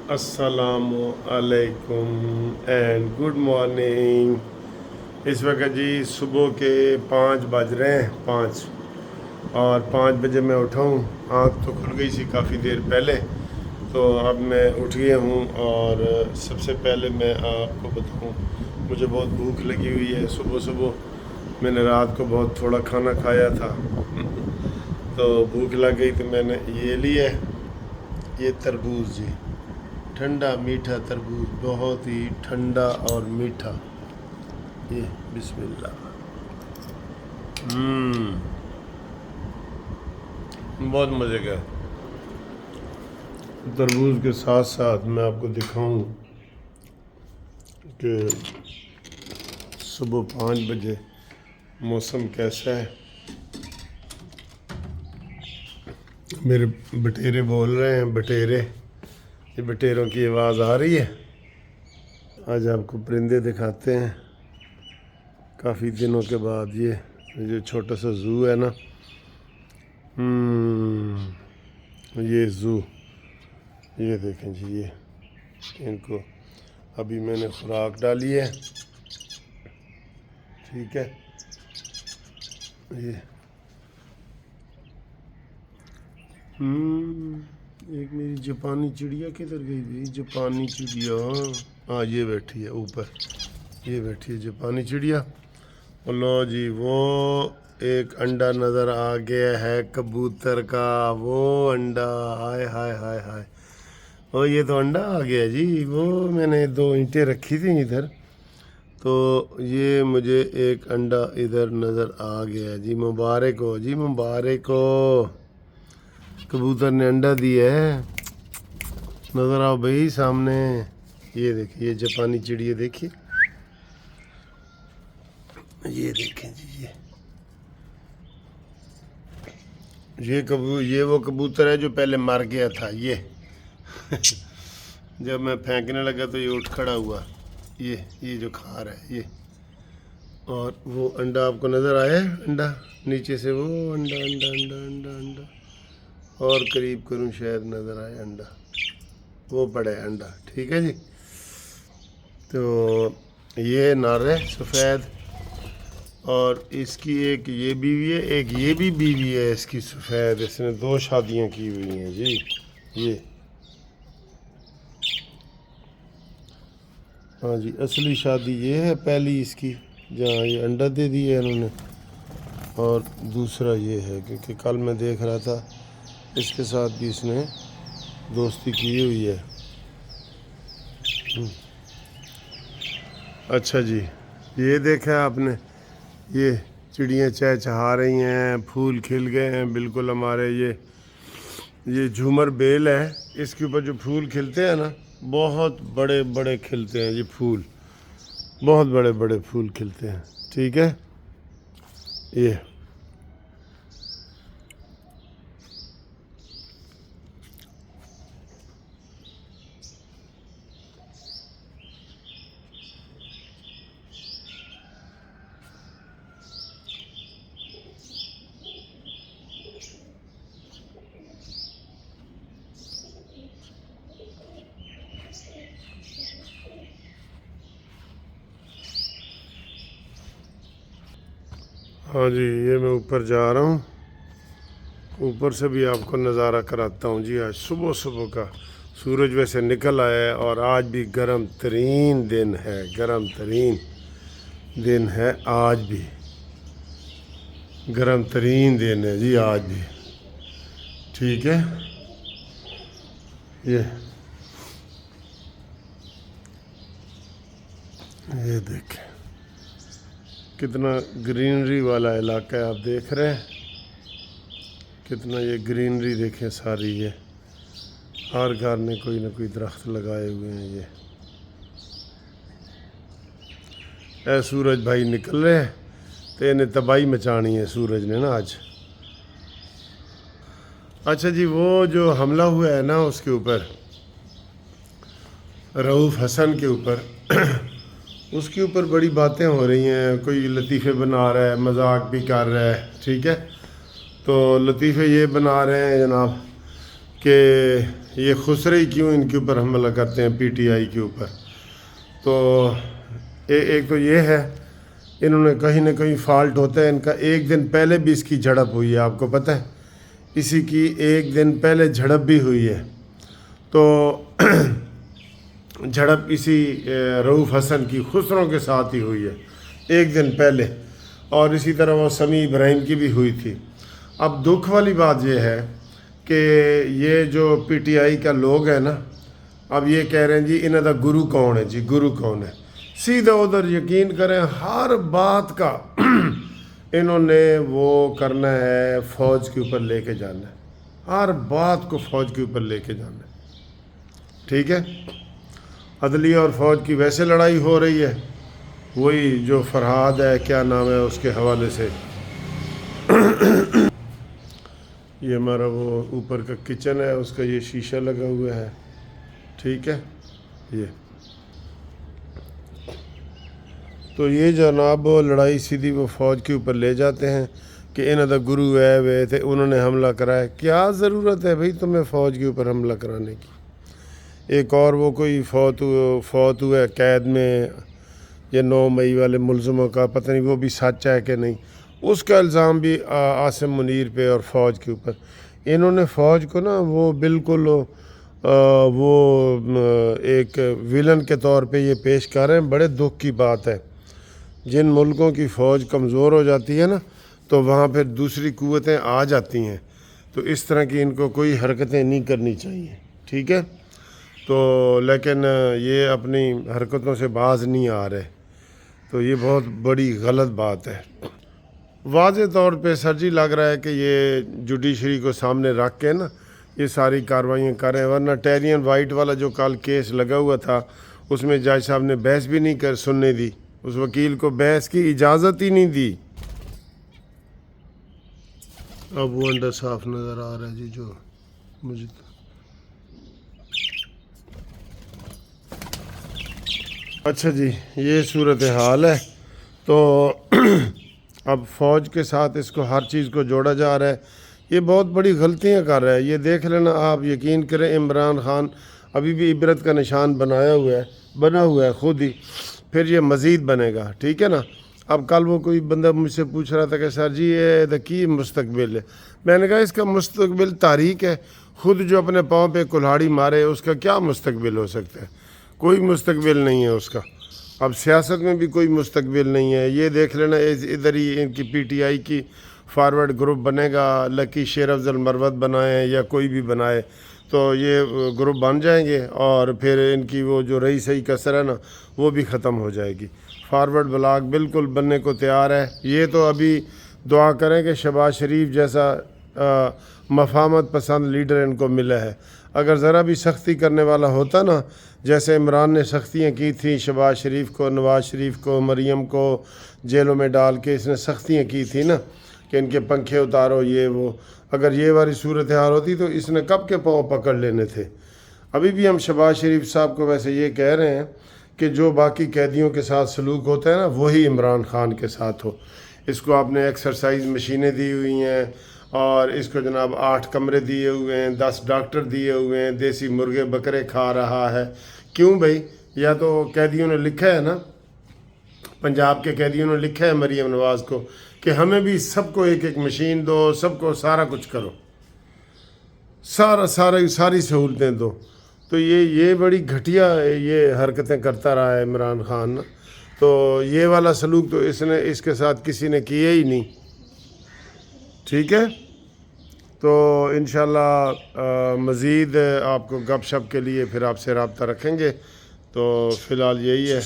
السلام علیکم and good morning. اس وقت جی صبح کے 5 بج رہے ہیں، 5 اور 5 بجے میں اٹھا ہوں۔ آنکھ تو کھل گئی سی کافی دیر پہلے، تو اب میں اٹھ گیا ہوں۔ اور سب سے پہلے میں آپ کو بتاؤں، مجھے بہت بھوک لگی ہوئی ہے۔ صبح میں نے رات کو بہت تھوڑا کھانا کھایا تھا تو بھوک لگ گئی، تو میں نے یہ لیا ہے، یہ تربوز جی، ٹھنڈا میٹھا تربوز، بہت ہی ٹھنڈا اور میٹھا۔ یہ بسم اللہ، بہت مزے کا۔ تربوز کے ساتھ ساتھ میں آپ کو دکھاؤں کہ صبح 5 بجے موسم کیسا ہے۔ میرے بٹیرے بول رہے ہیں، بٹیرے، یہ بٹیروں کی آواز آ رہی ہے۔ آج آپ کو پرندے دکھاتے ہیں کافی دنوں کے بعد۔ یہ جو چھوٹا سا زو ہے نا، یہ زو، یہ دیکھیں جی، یہ ان کو ابھی میں نے خوراک ڈالی ہے، ٹھیک ہے۔ یہ ایک میری جاپانی چڑیا کدھر گئی بھی؟ جاپانی چڑیا، ہاں یہ بیٹھی ہے اوپر، یہ بیٹھی ہے جاپانی چڑیا۔ لو جی، وہ ایک انڈا نظر آ گیا ہے کبوتر کا، وہ انڈا، ہائے ہائے ہائے ہائے، وہ یہ تو انڈا آ گیا جی۔ وہ میں نے 2 اینٹیں رکھی تھیں ادھر، تو یہ مجھے ایک انڈا ادھر نظر آ گیا جی۔ مبارک ہو جی، مبارک ہو، کبوتر نے انڈا دیا ہے۔ نظر آؤ بھائی سامنے، یہ دیکھیں، یہ جاپانی چڑیا دیکھیے، یہ دیکھیں جی، یہ وہ کبوتر ہے جو پہلے مر گیا تھا۔ یہ جب میں پھینکنے لگا تو یہ اٹھ کھڑا ہوا، یہ جو کھا رہا ہے یہ۔ اور وہ انڈا آپ کو نظر آیا ہے، انڈا نیچے سے، وہ انڈا انڈا انڈا انڈا انڈا، اور قریب کروں شاید نظر آئے انڈا، وہ پڑا ہے انڈا، ٹھیک ہے جی۔ تو یہ نر ہے سفید، اور اس کی ایک یہ بیوی ہے، ایک یہ بھی بیوی ہے اس کی سفید۔ اس نے 2 شادیاں کی ہوئی ہیں جی۔ یہ ہاں جی، اصلی شادی یہ ہے پہلی اس کی، جہاں یہ انڈا دے دیا انہوں نے، اور دوسرا یہ ہے کیونکہ کل میں دیکھ رہا تھا اس کے ساتھ بھی اس نے دوستی کی ہوئی ہے۔ اچھا جی، یہ دیکھا آپ نے، یہ چڑیاں چہچہا رہی ہیں، پھول کھل گئے ہیں بالکل ہمارے۔ یہ جھومر بیل ہے، اس کے اوپر جو پھول کھلتے ہیں نا، بہت بڑے بڑے کھلتے ہیں یہ پھول، بہت بڑے بڑے پھول کھلتے ہیں، ٹھیک ہے۔ یہ ہاں جی، یہ میں اوپر جا رہا ہوں، اوپر سے بھی آپ کو نظارہ کراتا ہوں جی۔ آج صبح کا سورج ویسے نکل آیا ہے، اور آج بھی گرم ترین دن ہے، گرم ترین دن ہے، آج بھی گرم ترین دن ہے جی، آج بھی، ٹھیک ہے۔ یہ دیکھیں کتنا گرینری والا علاقہ ہے، آپ دیکھ رہے ہیں کتنا یہ گرینری، دیکھیں ساری، یہ ہر گھر نے کوئی نہ کوئی درخت لگائے ہوئے ہیں۔ یہ اے سورج بھائی نکل رہے ہیں، تو انہیں تباہی مچانی ہے سورج نے نا آج۔ اچھا جی، وہ جو حملہ ہوا ہے نا اس کے اوپر، رؤوف حسن کے اوپر، اس کے اوپر بڑی باتیں ہو رہی ہیں، کوئی لطیفے بنا رہا ہے، مذاق بھی کر رہا ہے، ٹھیک ہے۔ تو لطیفے یہ بنا رہے ہیں جناب کہ یہ خسرے کیوں ان کے اوپر حملہ کرتے ہیں پی ٹی آئی کے اوپر. تو ایک تو یہ ہے انہوں نے کہیں نہ کہیں فالٹ ہوتا ہے ان کا. ایک دن پہلے بھی اس کی جھڑپ ہوئی ہے، آپ کو پتہ ہے، اسی کی ایک دن پہلے جھڑپ بھی ہوئی ہے. تو جھڑپ اسی رؤوف حسن کی خسروں کے ساتھ ہی ہوئی ہے ایک دن پہلے، اور اسی طرح وہ سمیع ابراہیم کی بھی ہوئی تھی. اب دکھ والی بات یہ ہے کہ یہ جو پی ٹی آئی کا لوگ ہیں نا، اب یہ کہہ رہے ہیں جی انہوں دا گرو کون ہے، جی گرو کون ہے. سیدھا ادھر یقین کریں ہر بات کا انہوں نے وہ کرنا ہے، فوج کے اوپر لے کے جانا ہے، ہر بات کو فوج کے اوپر لے کے جانا ہے. ٹھیک ہے، عدلیہ اور فوج کی ویسے لڑائی ہو رہی ہے، وہی جو فرحاد ہے کیا نام ہے اس کے حوالے سے. یہ ہمارا وہ اوپر کا کچن ہے، اس کا یہ شیشہ لگا ہوا ہے. ٹھیک ہے، یہ تو یہ جناب وہ لڑائی سیدھی وہ فوج کے اوپر لے جاتے ہیں کہ انہوں دا گرو ہے وہ تھے، انہوں نے حملہ کرایا. کیا ضرورت ہے بھائی تمہیں فوج کے اوپر حملہ کرانے کی؟ ایک اور وہ کوئی فوت ہوا ہے قید میں، یہ 9 مئی والے ملزموں کا، پتہ نہیں وہ بھی سچ ہے کہ نہیں. اس کا الزام بھی عاصم منیر پہ اور فوج کے اوپر. انہوں نے فوج کو نا وہ بالکل وہ ایک ویلن کے طور پہ یہ پیش کر رہے ہیں. بڑے دکھ کی بات ہے، جن ملکوں کی فوج کمزور ہو جاتی ہے نا تو وہاں پھر دوسری قوتیں آ جاتی ہیں. تو اس طرح کی ان کو کوئی حرکتیں نہیں کرنی چاہیے. ٹھیک ہے، تو لیکن یہ اپنی حرکتوں سے باز نہیں آ رہے، تو یہ بہت بڑی غلط بات ہے. واضح طور پہ سر جی لگ رہا ہے کہ یہ جوڈیشری کو سامنے رکھ کے نا یہ ساری کارروائیاں کر رہے ہیں. ورنہ ٹیرین وائٹ والا جو کل کیس لگا ہوا تھا اس میں جج صاحب نے بحث بھی نہیں سننے دی، اس وکیل کو بحث کی اجازت ہی نہیں دی. اب وہ انڈا صاف نظر آ رہا ہے جی جو مجھے. اچھا جی، یہ صورتحال ہے. تو اب فوج کے ساتھ اس کو ہر چیز کو جوڑا جا رہا ہے. یہ بہت بڑی غلطیاں کر رہا ہے. یہ دیکھ لینا آپ، یقین کریں عمران خان ابھی بھی عبرت کا نشان بنا ہوا ہے خود ہی، پھر یہ مزید بنے گا. ٹھیک ہے نا. اب کل وہ کوئی بندہ مجھ سے پوچھ رہا تھا کہ سر جی یہ کی مستقبل ہے. میں نے کہا اس کا مستقبل تاریک ہے. خود جو اپنے پاؤں پہ کلہاڑی مارے اس کا کیا مستقبل ہو سکتا ہے؟ کوئی مستقبل نہیں ہے اس کا. اب سیاست میں بھی کوئی مستقبل نہیں ہے. یہ دیکھ لینا ادھر ہی ان کی پی ٹی آئی کی فارورڈ گروپ بنے گا، لکی شیر افضل مروت بنائیں یا کوئی بھی بنائے تو یہ گروپ بن جائیں گے، اور پھر ان کی وہ جو رہی صحیح کثر ہے نا وہ بھی ختم ہو جائے گی. فارورڈ بلاک بالکل بننے کو تیار ہے. یہ تو ابھی دعا کریں کہ شہباز شریف جیسا مفاہمت پسند لیڈر ان کو ملا ہے. اگر ذرا بھی سختی کرنے والا ہوتا نا، جیسے عمران نے سختیاں کی تھیں شہباز شریف کو، نواز شریف کو، مریم کو جیلوں میں ڈال کے اس نے سختیاں کی تھی نا کہ ان کے پنکھے اتارو یہ وہ، اگر یہ والی صورتحال ہوتی تو اس نے کب کے پاؤں پکڑ لینے تھے. ابھی بھی ہم شہباز شریف صاحب کو ویسے یہ کہہ رہے ہیں کہ جو باقی قیدیوں کے ساتھ سلوک ہوتا ہے نا وہی عمران خان کے ساتھ ہو. اس کو آپ نے ایکسرسائز مشینیں دی ہوئی ہیں، اور اس کو جناب 8 کمرے دیے ہوئے ہیں، 10 ڈاکٹر دیے ہوئے ہیں، دیسی مرغے بکرے کھا رہا ہے. کیوں بھائی؟ یا تو قیدیوں نے لکھا ہے نا، پنجاب کے قیدیوں نے لکھا ہے مریم نواز کو کہ ہمیں بھی سب کو ایک ایک مشین دو، سب کو سارا کچھ کرو، ساری سہولتیں دو. تو یہ بڑی گھٹیا یہ حرکتیں کرتا رہا ہے عمران خان. تو یہ والا سلوک تو اس کے ساتھ کسی نے کیا ہی نہیں. ٹھیک ہے، تو انشاءاللہ مزید آپ کو گپ شپ کے لیے پھر آپ سے رابطہ رکھیں گے. تو فی الحال یہی ہے.